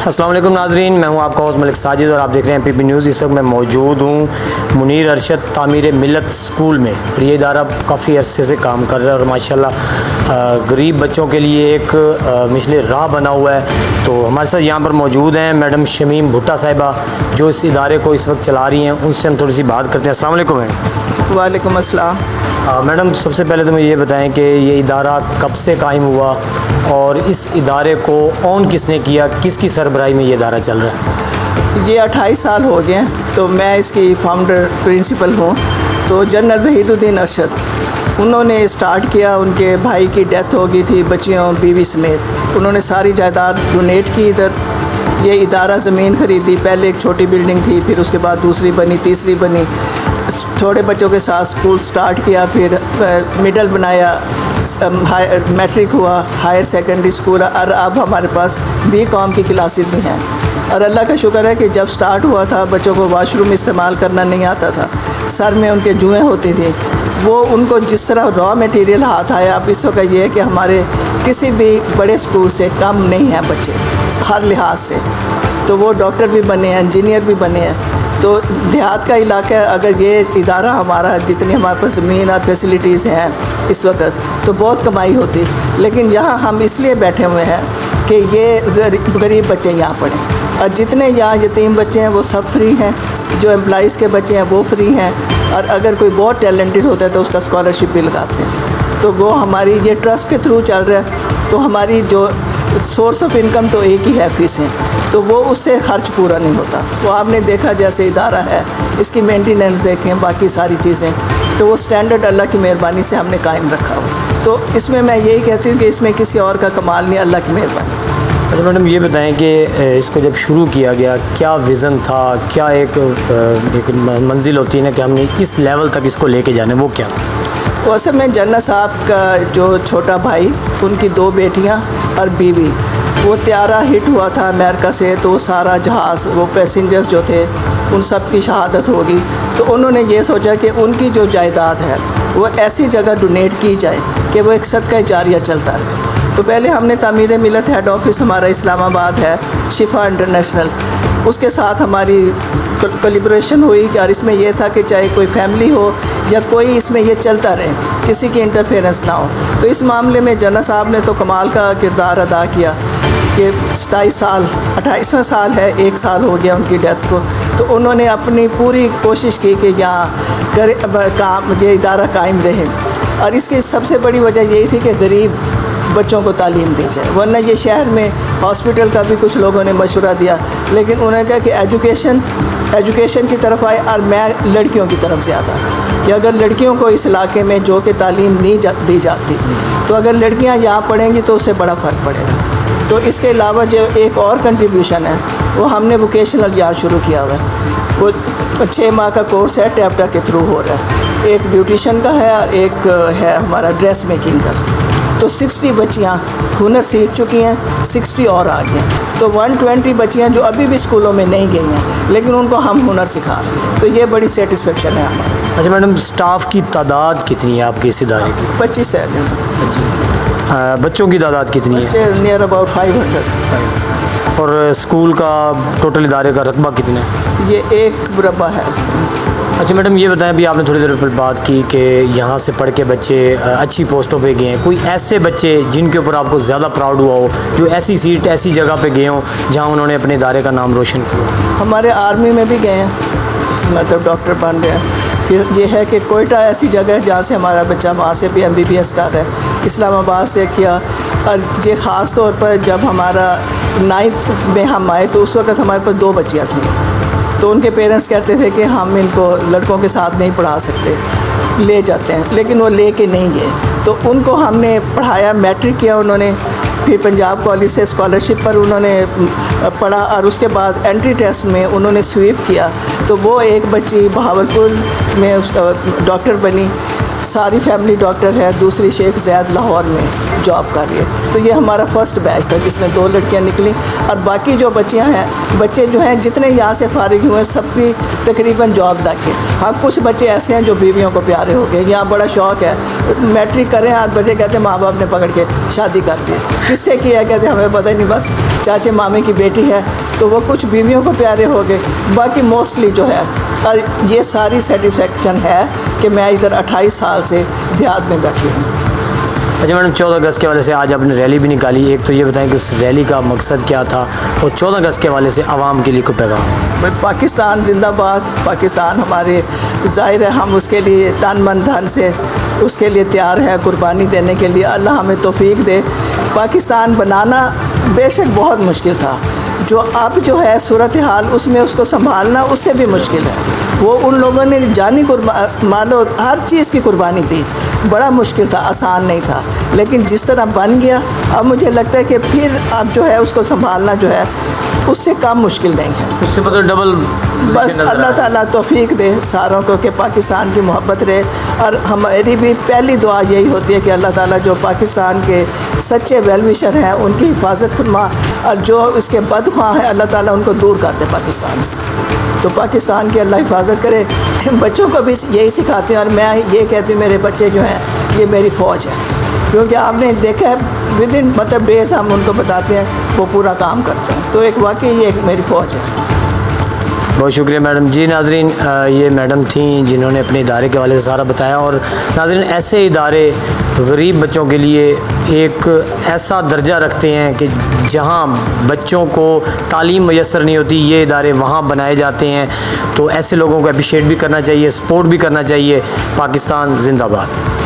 السلام علیکم ناظرین، میں ہوں آپ کا ہوسٹ ملک ساجد اور آپ دیکھ رہے ہیں پی نیوز۔ اس وقت میں موجود ہوں منیر ارشد تعمیر ملت اسکول میں، اور یہ ادارہ کافی عرصے سے کام کر رہا ہے اور ماشاءاللہ غریب بچوں کے لیے ایک مثل راہ بنا ہوا ہے۔ تو ہمارے ساتھ یہاں پر موجود ہیں میڈم شمیم بھٹا صاحبہ، جو اس ادارے کو اس وقت چلا رہی ہیں، ان سے ہم تھوڑی سی بات کرتے ہیں۔ السلام علیکم میڈم۔ وعلیکم السلام۔ میڈم سب سے پہلے تو مجھے یہ بتائیں کہ یہ ادارہ کب سے قائم ہوا اور اس ادارے کو اون کس نے کیا، کس کی سربراہی میں یہ ادارہ چل رہا ہے؟ یہ 28 سال ہو گئے ہیں، تو میں اس کی فاؤنڈر پرنسپل ہوں۔ تو جنرل وحید الدین ارشد انہوں نے اسٹارٹ کیا، ان کے بھائی کی ڈیتھ ہو گئی تھی بچیوں بیوی سمیت، انہوں نے ساری جائیداد ڈونیٹ کی ادھر۔ یہ ادارہ زمین خریدی، پہلے ایک چھوٹی بلڈنگ تھی، پھر اس کے بعد دوسری بنی، تیسری بنی، تھوڑے بچوں کے ساتھ اسکول سٹارٹ کیا، پھر مڈل بنایا، میٹرک ہوا، ہائر سیکنڈری اسکول، اور اب ہمارے پاس BCom کی کلاسز بھی ہیں۔ اور اللہ کا شکر ہے کہ جب سٹارٹ ہوا تھا بچوں کو واش روم استعمال کرنا نہیں آتا تھا، سر میں ان کے جوئیں ہوتی تھیں، وہ ان کو جس طرح را میٹیریل ہاتھ آیا، اب اس وقت یہ ہے کہ ہمارے کسی بھی بڑے اسکول سے کم نہیں ہیں بچے ہر لحاظ سے، تو وہ ڈاکٹر بھی بنے ہیں، انجینئر بھی بنے ہیں۔ تو دیہات کا علاقہ، اگر یہ ادارہ ہمارا، جتنی ہمارے پاس زمین اور فیسلٹیز ہیں اس وقت، تو بہت کمائی ہوتی، لیکن یہاں ہم اس لیے بیٹھے ہوئے ہیں کہ یہ غریب بچے یہاں پڑھیں، اور جتنے یہاں یتیم بچے ہیں وہ سب فری ہیں، جو امپلائیز کے بچے ہیں وہ فری ہیں، اور اگر کوئی بہت ٹیلنٹڈ ہوتا ہے تو اس کا اسکالرشپ بھی لگاتے ہیں۔ تو وہ ہماری یہ ٹرسٹ کے تھرو چل رہا ہے، تو ہماری جو سورس آف انکم تو ایک ہی ہے، فیسیں، تو وہ اس سے خرچ پورا نہیں ہوتا۔ وہ آپ نے دیکھا جیسے ادارہ ہے، اس کی مینٹیننس دیکھیں، باقی ساری چیزیں، تو وہ سٹینڈرڈ اللہ کی مہربانی سے ہم نے قائم رکھا ہوا۔ تو اس میں یہی کہتی ہوں کہ اس میں کسی اور کا کمال نہیں، اللہ کی مہربانی۔ اچھا میڈم، یہ بتائیں کہ اس کو جب شروع کیا گیا کیا ویژن تھا، کیا ایک منزل ہوتی ہے نا کہ ہم نے اس لیول تک اس کو لے کے جانا ہے، وہ کیا؟ وہ اصل میں جنرل صاحب کا جو چھوٹا بھائی، ان کی 2 بیٹیاں اور بیوی، وہ طیارہ ہٹ ہوا تھا امریکہ سے، تو وہ سارا جہاز، وہ پیسنجرز جو تھے ان سب کی شہادت ہوگی، تو انہوں نے یہ سوچا کہ ان کی جو جائیداد ہے وہ ایسی جگہ ڈونیٹ کی جائے کہ وہ ایک صدقہ جاریہ چلتا رہے۔ تو پہلے ہم نے تعمیر ملت ہیڈ آفس ہمارا اسلام آباد ہے، شفا انٹرنیشنل، اس کے ساتھ ہماری کولیبریشن ہوئی کہ، اور اس میں یہ تھا کہ چاہے کوئی فیملی ہو یا کوئی، اس میں یہ چلتا رہے، کسی کی انٹرفیئرنس نہ ہو۔ تو اس معاملے میں جنرل صاحب نے تو کمال کا کردار ادا کیا کہ 27 سال، 28واں سال ہے، 1 سال ہو گیا ان کی ڈیتھ کو، تو انہوں نے اپنی پوری کوشش کی کہ یہاں کام، یہ ادارہ قائم رہے، اور اس کی سب سے بڑی وجہ یہی تھی کہ غریب بچوں کو تعلیم دی جائے، ورنہ یہ شہر میں ہاسپٹل کا بھی کچھ لوگوں نے مشورہ دیا، لیکن انہوں نے کہا کہ ایجوکیشن کی طرف آئے، اور میں لڑکیوں کی طرف زیادہ، کہ اگر لڑکیوں کو اس علاقے میں جو کہ تعلیم نہیں دی جاتی، تو اگر لڑکیاں یہاں پڑھیں گی تو اس سے بڑا فرق پڑے گا۔ تو اس کے علاوہ جو ایک اور کنٹریبیوشن ہے، وہ ہم نے ووکیشنل یہاں شروع کیا ہوا ہے، وہ 6 ماہ کا کورس ہے، ٹیپٹا کے تھرو ہو رہا ہے، ایک بیوٹیشن کا ہے اور ایک ہے ہمارا ڈریس میکنگ کا۔ تو 60 بچیاں ہنر سیکھ چکی ہیں، 60 اور آ گئے ہیں، تو 120 بچیاں جو ابھی بھی اسکولوں میں نہیں گئی ہیں، لیکن ان کو ہم ہنر سکھا رہے ہیں، تو یہ بڑی سیٹسفیکشن ہے ہماری۔ اچھا میڈم، سٹاف کی تعداد کتنی ہے آپ کے اس ادارے کی؟ 25 ہے۔ بچوں کی تعداد کتنی ہے؟ بچے نیئر اباؤٹ 500۔ اور اسکول کا ٹوٹل ادارے کا رقبہ کتنا ہے؟ یہ 1 مربع ہے۔ اچھا میڈم، یہ بتائیں، ابھی آپ نے تھوڑی دیر پہلے بات کی کہ یہاں سے پڑھ کے بچے اچھی پوسٹوں پہ گئے ہیں، کوئی ایسے بچے جن کے اوپر آپ کو زیادہ پراؤڈ ہوا ہو، جو ایسی سیٹ، ایسی جگہ پہ گئے ہوں جہاں انہوں نے اپنے ادارے کا نام روشن کیا؟ ہمارے آرمی میں بھی گئے ہیں، مطلب ڈاکٹر بن رہے ہیں۔ پھر یہ ہے کہ کوئٹہ ایسی جگہ ہے جہاں سے ہمارا بچہ وہاں سے بھی MBBS کر رہا ہے، اسلام آباد سے کیا، اور یہ خاص طور پر جب ہمارا 9th میں ہم آئے تو اس وقت ہمارے پاس 2 بچیاں تھیں، تو ان کے پیرنٹس کہتے تھے کہ ہم ان کو لڑکوں کے ساتھ نہیں پڑھا سکتے، لے جاتے ہیں، لیکن وہ لے کے نہیں گئے، تو ان کو ہم نے پڑھایا، میٹرک کیا انہوں نے، پھر پنجاب کالج سے اسکالرشپ پر انہوں نے پڑھا، اور اس کے بعد انٹری ٹیسٹ میں انہوں نے سویپ کیا، تو وہ ایک بچی بہاولپور میں ڈاکٹر بنی، ساری فیملی ڈاکٹر ہے، دوسری شیخ زید لاہور میں جاب کر رہی ہے۔ تو یہ ہمارا فرسٹ بیچ تھا جس میں 2 لڑکیاں نکلیں، اور باقی جو بچیاں ہیں، بچے جو ہیں جتنے یہاں سے فارغ ہوئے سب کی تقریباً جاب لگ گئی۔ ہاں کچھ بچے ایسے ہیں جو بیویوں کو پیارے ہو گئے، یہاں بڑا شوق ہے میٹرک کریں 8 بجے کہتے ہیں ماں باپ نے پکڑ کے شادی کر دی. کس سے کی ہے کہتے ہیں ہمیں پتہ نہیں, بس چاچے مامے کی بیٹی ہے. تو وہ کچھ بیویوں کو پیارے ہو گئے, باقی موسٹلی جو ہے اور یہ ساری سیٹسفیکشن ہے کہ میں ادھر 28 سال سے دیہات میں بیٹھی ہوں. اچھا میڈم, 14 اگست کے حوالے سے آج آپ نے ریلی بھی نکالی, ایک تو یہ بتائیں کہ اس ریلی کا مقصد کیا تھا, اور 14 اگست کے حوالے سے عوام کے لیے کوئی پیغام؟ پاکستان زندہ باد, پاکستان ہمارے, ظاہر ہے ہم اس کے لیے تن من دھن سے اس کے لیے تیار ہے قربانی دینے کے لیے. اللہ ہمیں توفیق دے. پاکستان بنانا بے شک بہت مشکل تھا, جو اب جو ہے صورتحال اس میں اس کو سنبھالنا اس سے بھی مشکل ہے. وہ ان لوگوں نے جانی مالو ہر چیز کی قربانی دی, بڑا مشکل تھا, آسان نہیں تھا, لیکن جس طرح بن گیا اب مجھے لگتا ہے کہ پھر اب جو ہے اس کو سنبھالنا جو ہے اس سے کم مشکل نہیں ہے. اس سے مطلب ڈبل, بس اللہ تعالیٰ توفیق دے ساروں کو کہ پاکستان کی محبت رہے. اور ہماری بھی پہلی دعا یہی ہوتی ہے کہ اللہ تعالیٰ جو پاکستان کے سچے ویل وشر ہیں ان کی حفاظت فرما, اور جو اس کے بدخواہ ہیں اللہ تعالیٰ ان کو دور کر دے پاکستان سے. تو پاکستان کی اللہ حفاظت کرے. بچوں کو بھی یہی سکھاتی ہوں, اور میں یہ کہتی ہوں میرے بچے جو ہیں یہ میری فوج ہے, کیونکہ آپ نے دیکھا ہے ود ان مطلب ڈیز ہم ان کو بتاتے ہیں وہ پورا کام کرتے ہیں. تو ایک واقعی یہ ایک میری فوج ہے. بہت شکریہ میڈم. جی ناظرین, یہ میڈم تھیں جنہوں نے اپنے ادارے کے حوالے سے سارا بتایا. اور ناظرین, ایسے ادارے غریب بچوں کے لیے ایک ایسا درجہ رکھتے ہیں کہ جہاں بچوں کو تعلیم میسر نہیں ہوتی, یہ ادارے وہاں بنائے جاتے ہیں. تو ایسے لوگوں کو اپریشیٹ بھی کرنا چاہیے, سپورٹ بھی کرنا چاہیے. پاکستان زندہ باد.